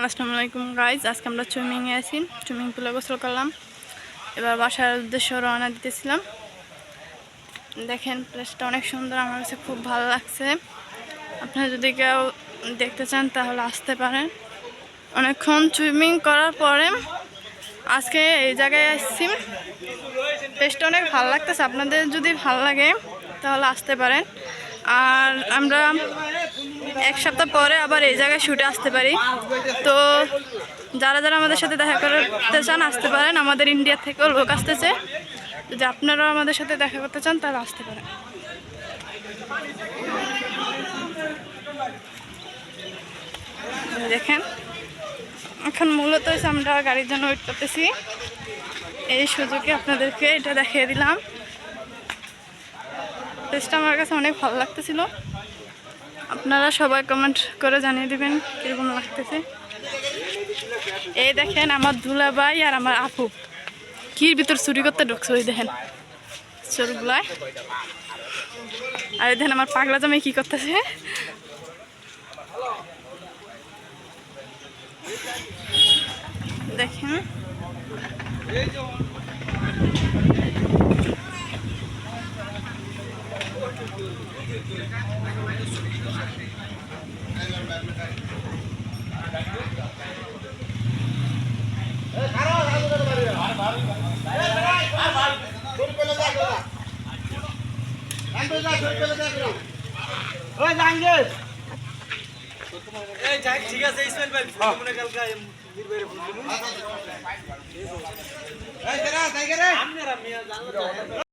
আসসালামু আলাইকুম গাইজ। আজকে আমরা সুইমিংয়ে আছি, সুইমিং পুলে গোসল করলাম। এবার বাসার উদ্দেশ্যে রওনা দিতেছিলাম। দেখেন প্লেসটা অনেক সুন্দর, আমার কাছে খুব ভালো লাগছে। আপনারা যদি কেউ দেখতে চান তাহলে আসতে পারেন। অনেকক্ষণ সুইমিং করার পরে আজকে এই জায়গায় আসছি। প্লেসটা অনেক ভালো লাগতেছে, আপনাদের যদি ভালো লাগে তাহলে আসতে পারেন। আর আমরা এক সপ্তাহ পরে আবার এই জায়গায় শুটে আসতে পারি। তো যারা যারা আমাদের সাথে দেখা করতে চান আসতে পারেন। আমাদের ইন্ডিয়া থেকেও লোক আসতেছে, যদি আপনারাও আমাদের সাথে দেখা করতে চান তাহলে আসতে পারেন। দেখেন এখন মূলত আমরা গাড়ির জন্য ওয়েট করতেছি। এই সুযোগে আপনাদেরকে এটা দেখিয়ে দিলাম। প্লেসটা আমার কাছে অনেক ভালো লাগতেছিল। আপনারা সবাই কমেন্ট করে জানিয়ে দিবেন কীরকম লাগতেছে। এই দেখেন আমার দুলাভাই আর আমার আপু কির ভিতর চুরি করতে ঢুকছে, ওই দেখেন চোরগুলায়। আর এই দেখেন আমার পাগলা জামাই কি করতেছে। দেখেন ঠিক আছে ইসমাইল ভাই মনে কালকে বীর ভাইরে ফোন দিমু